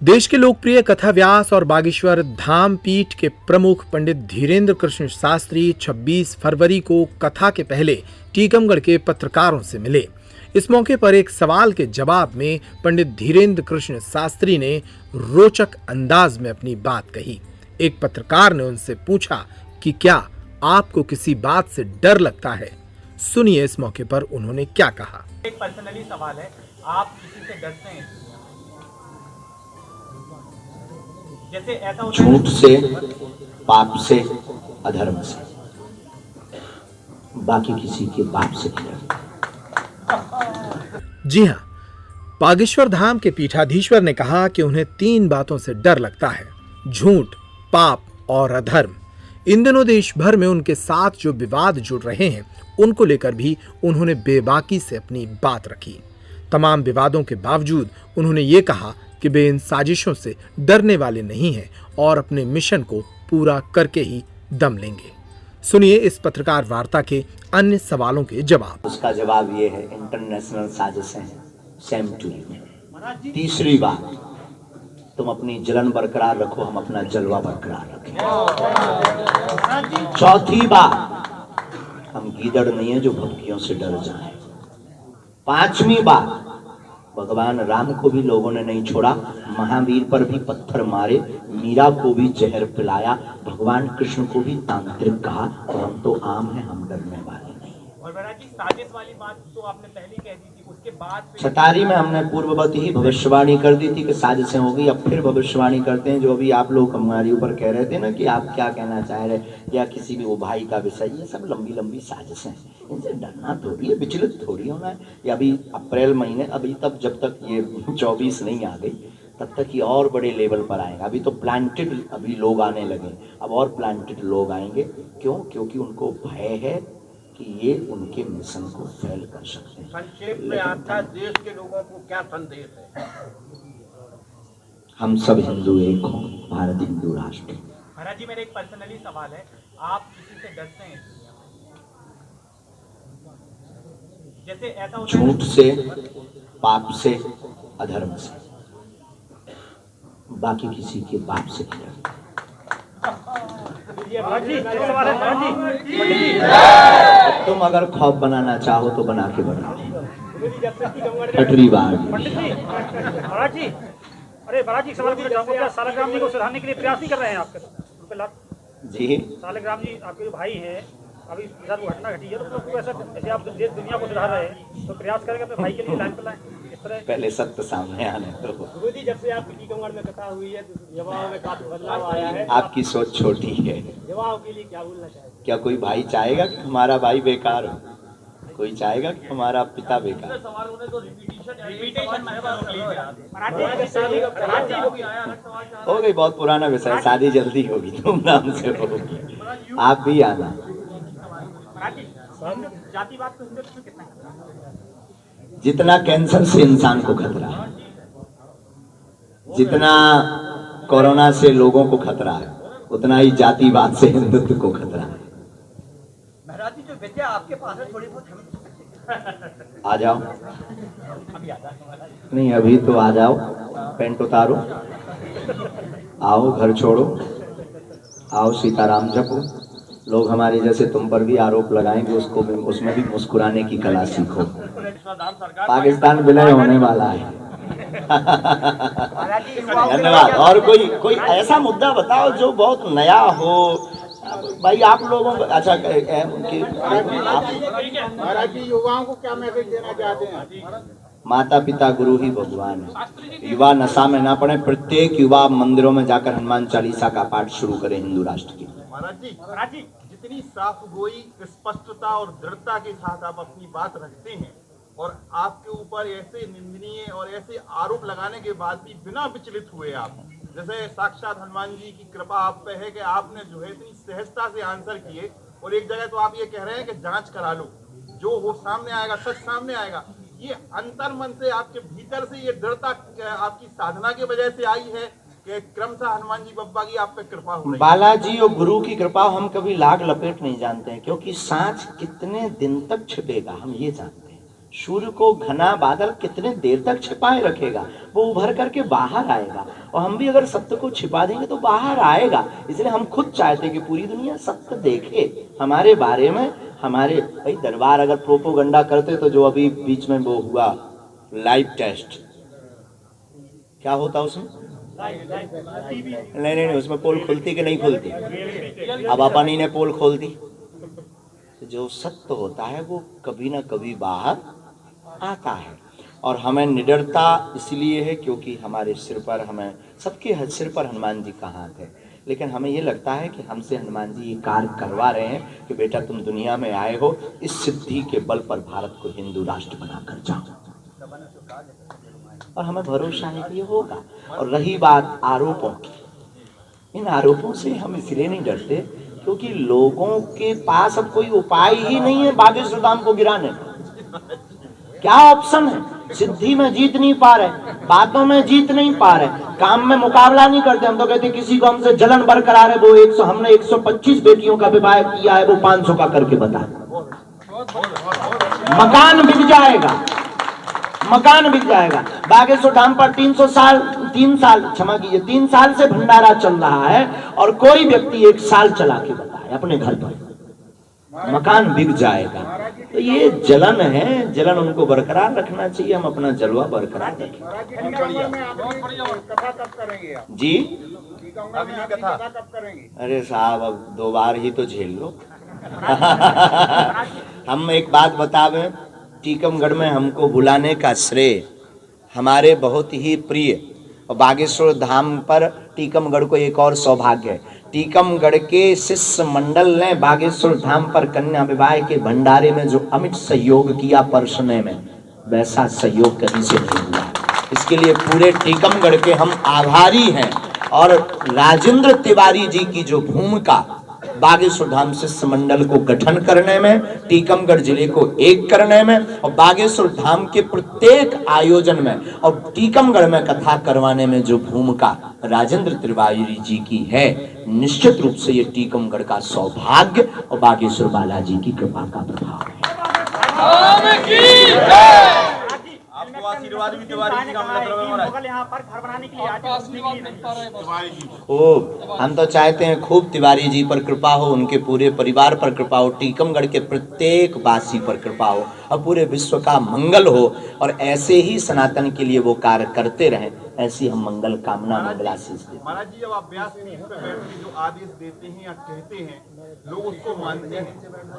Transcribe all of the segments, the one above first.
देश के लोकप्रिय कथा व्यास और बागेश्वर धाम पीठ के प्रमुख पंडित धीरेन्द्र कृष्ण शास्त्री 26 फरवरी को कथा के पहले टीकमगढ़ के पत्रकारों से मिले। इस मौके पर एक सवाल के जवाब में पंडित धीरेन्द्र कृष्ण शास्त्री ने रोचक अंदाज में अपनी बात कही। एक पत्रकार ने उनसे पूछा कि क्या आपको किसी बात से डर लगता है। सुनिए इस मौके पर उन्होंने क्या कहा। एक पर्सनली सवाल है, आप किसी से डरते हैं? जैसे ऐसा होता है झूठ से, पाप से, अधर्म से, बाकी किसी के बाप से नहीं डरता। जी हाँ, बागेश्वर धाम के पीठाधीश्वर ने कहा कि उन्हें 3 बातों से डर लगता है: झूठ, पाप और अधर्म। इन दिनों देश भर में उनके साथ जो विवाद जुड़ रहे हैं, उनको लेकर भी उन्होंने बेबाकी से अपनी बात रखी। तमाम विवादों के बावजूद उन्होंने ये कहा कि वे इन साजिशों से डरने वाले नहीं हैं और अपने मिशन को पूरा करके ही दम लेंगे। सुनिए इस पत्रकार वार्ता के अन्य सवालों के जवाब। उसका जवाब ये है, इंटरनेशनल साजिशें हैं, सेम टू यू। तीसरी बात, तुम अपनी जलन बरकरार रखो, हम अपना जलवा बरकरार रखें। चौथी बात, हम गीदड़ नहीं है जो भटकियों से डर जाए। 5वीं बात, भगवान राम को भी लोगों ने नहीं छोड़ा, महावीर पर भी पत्थर मारे, मीरा को भी जहर पिलाया, भगवान कृष्ण को भी तांत्रिक कहा, और हम तो आम हैं, हम डरने वाले नहीं। और महाराज जी, साजिश वाली बात तो आपने पहले कह दी थी, उसके बाद छटारी में हमने पूर्ववत ही भविष्यवाणी कर दी थी कि साजिशें होगी। अब फिर भविष्यवाणी करते हैं, जो अभी आप लोग हमारे ऊपर कह रहे थे ना कि आप क्या कहना चाह रहे, या किसी भी वो भाई का विषय, ये सब लंबी लंबी साजिशें हैं, इनसे डरना थोड़ी है, विचलित थोड़ी होना है। या अभी अप्रैल महीने, अभी तब जब तक ये 24 नहीं आ गई तब तक ये और बड़े लेवल पर आएगा। अभी तो प्लांटेड अभी लोग आने लगे, अब और प्लांटेड लोग आएंगे। क्यों? क्योंकि उनको भय है कि ये उनके मिशन को फेल कर सकते हैं। संक्षेप में आपका देश के लोगों को क्या संदेश है? हम सब हिंदू एक हों, भारत हिंदू राष्ट्र। महाराज जी, मेरा एक पर्सनली सवाल है, आप किसी से डरते हैं? जैसे ऐसा होता है झूठ से, पाप से, अधर्म से, बाकी किसी के बाप से नहीं डरता। तुम अगर खौफ बनाना चाहो तो बना के बनाओ। छठवीं बार महाराज जी, अरे महाराज जी, सवाल पूछना चाहूंगा, क्या सालिग्राम जी को सुधारने के लिए प्रयास नहीं कर रहे हैं आपके? जी, सालिग्राम जी आपके जो भाई हैं, अभी इधर वो घटना घटी है, तो उसको ऐसे आप देश दुनिया को सुधार रहे हैं, तो प्रयास करेंगे अपने भाई के लिए लाइन पर लाएं इस तरह। पहले सत्य सामने आने दो। गुरुजी, जब से आपकी टीकमगढ़ में कथा हुई है, युवाओं में काफी बदलाव आया है। आपकी सोच छोटी है। युवाओं के लिए क्या बोलना चाहिए? क्या कोई भाई चाहेगा कि हमारा भाई बेकार हो? कोई चाहेगा कि हमारा पिता बेकार? हो गई, बहुत पुराना विषय, शादी जल्दी होगी, धूमधाम से होगी, आप भी आना। जातिवाद को हिंदुत्व में कितना खतरा है? जितना कैंसर से इंसान को खतरा है, जितना कोरोना से लोगों को खतरा है, उतना ही जातिवाद से हिंदुत्व को खतरा है। महाराज जी, जो विद्या आपके पास है, थोड़ी बहुत हमें आ जाओ। नहीं, अभी तो आ जाओ, पेंट उतारो, आओ, घर छोड़ो, आओ, सीताराम जपो। लोग हमारे जैसे तुम पर भी आरोप लगाएंगे, उसको भी, उसमें भी मुस्कुराने की कला सीखो। पाकिस्तान विलय होने वाला है। धन्यवाद। और कोई ऐसा मुद्दा बताओ जो बहुत नया हो भाई, आप लोगों को। अच्छा, महाराज जी, युवाओं को क्या मैसेज देना चाहते हैं? माता पिता गुरु ही भगवान है। युवा नशा में ना पड़े, प्रत्येक युवा मंदिरों में जाकर हनुमान चालीसा का पाठ शुरू करे हिंदू राष्ट्र की। महाराज जी, जितनी साफ गोई, स्पष्टता और दृढ़ता के साथ आप अपनी बात रखते हैं, और आपके ऊपर ऐसे निंदनीय और ऐसे आरोप लगाने के बाद भी बिना विचलित हुए आप, जैसे साक्षात हनुमान जी की कृपा आप पे है कि आपने जो है इतनी सहजता से आंसर किए, और एक जगह तो आप ये कह रहे हैं कि जांच करा लो, जो हो सामने आएगा, सच सामने आएगा। ये अंतर मन से, आपके भीतर से ये दृढ़ता आपकी साधना की वजह से आई है कि क्रमशः हनुमान जी बब्बा की आप पे कृपा हो रही है? बालाजी और गुरु की कृपा, हम कभी लाग लपेट नहीं जानते हैं, क्योंकि सांच कितने दिन तक छिपेगा हम ये जानते हैं। सूर्य को घना बादल कितने देर तक छिपाए रखेगा, वो उभर करके बाहर आएगा। और हम भी अगर सत्य को छिपा देंगे तो बाहर आएगा। इसलिए हम खुद चाहते हैं कि पूरी दुनिया सत्य देखे हमारे बारे में। हमारे भाई दरबार अगर प्रोपोगंडा करते तो जो अभी बीच में वो हुआ लाइव टेस्ट, क्या होता उसमें? नहीं, उसमें पोल खुलती कि नहीं खुलती? अब अपनी ने पोल खोल दी। तो जो सत्य होता है वो कभी ना कभी बाहर आता है। और हमें निडरता इसलिए है क्योंकि हमारे सिर पर, हमें सबके सिर पर हनुमान जी का हाथ है। लेकिन हमें ये लगता है कि हमसे हनुमान जी ये कार्य करवा रहे हैं कि बेटा तुम दुनिया में आए हो, इस सिद्धि के बल पर भारत को हिंदू राष्ट्र बनाकर जाओ। और हमें भरोसा है कि ये होगा। और रही बात आरोपों की, इन आरोपों से हम इसलिए नहीं डरते क्योंकि लोगों के पास अब कोई उपाय ही नहीं है बागेश्वर धाम को गिराने का। क्या ऑप्शन है? सिद्धि में जीत नहीं पा रहे, बातों में जीत नहीं पा रहे, काम में मुकाबला नहीं करते। हम तो कहते किसी को हमसे जलन बरकरार है, वो 100, हमने 125 बेटियों का विवाह किया है, वो 500 का करके बता। मकान बिक जाएगा, मकान बिक जाएगा। बागेश्वर धाम पर 3 साल से भंडारा चल रहा है और कोई व्यक्ति 1 साल चला के बताए अपने घर पर, मकान बिक जाएगा। तो ये जलन है, जलन उनको बरकरार रखना चाहिए। हम अपना जलवा बरकरार रखें। जी अरे साहब अब 2 बार ही तो झेल लो। हम एक बात बता दें, टीकमगढ़ में हमको बुलाने का श्रेय हमारे बहुत ही प्रिय और बागेश्वर धाम पर टीकमगढ़ को एक और सौभाग्य है। टीकमगढ़ के शिष्य मंडल ने बागेश्वर धाम पर कन्या विवाह के भंडारे में जो अमिट सहयोग किया परसने में, वैसा सहयोग कहीं से नहीं हुआ। इसके लिए पूरे टीकमगढ़ के हम आभारी हैं। और राजेंद्र तिवारी जी की जो भूमिका बागेश्वर धाम शिष्य मंडल को गठन करने में, टीकमगढ़ जिले को एक करने में और बागेश्वर धाम के प्रत्येक आयोजन में और टीकमगढ़ में कथा करवाने में जो भूमिका राजेंद्र तिवारी जी की है, निश्चित रूप से ये टीकमगढ़ का सौभाग्य और बागेश्वर बालाजी की कृपा का प्रभाव है। आपको आशीर्वाद भी तिवारी जी का मिला। मुगल यहाँ पर घर बनाने के लिए खूब हम तो चाहते हैं खूब तिवारी जी पर कृपा हो, उनके पूरे परिवार पर कृपा हो, टीकमगढ़ के प्रत्येक वासी पर कृपा हो और पूरे विश्व का मंगल हो। और ऐसे ही सनातन के लिए वो कार्य करते रहें, ऐसी हम मंगल कामना मंगलाशीष देते हैं। महाराज जी जब आप व्यास पीठ पे बैठ के जो आदेश देते हैं या कहते हैं, लोग उसको मानते हैं।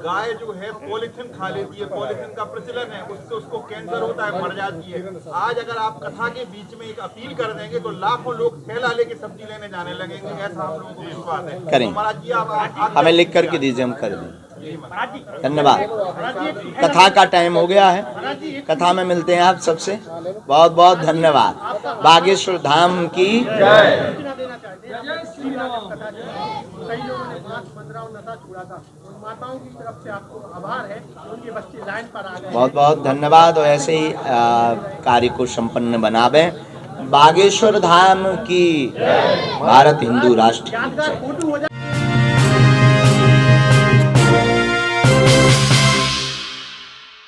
गाय जो है पॉलीथिन खा लेती है, पॉलीथिन का प्रचलन है, उससे उसको कैंसर होता है, मर जाती है। आज अगर आप कथा के बीच में एक अपील कर देंगे तो लाखों लोग थैला लेके सब्जी लेने जाने लगेंगे, ऐसा हम लोगों को विश्वास है। करें, महाराज जी आप हमें लिख करके दीजिए, हम कर दें। धन्यवाद। कथा का टाइम हो गया है, कथा में मिलते हैं आप सबसे। बहुत बहुत धन्यवाद। बागेश्वर धाम की जय। कई लोगों ने मास्क बंदरा और नशा छोड़ा था, उन माताओं की तरफ से आपको आभार है, उनके बच्चे लाइन पर आ गए। बहुत बहुत धन्यवाद। और ऐसे ही कार्य को संपन्न बनावे। बागेश्वर धाम की, भारत हिंदू राष्ट्र।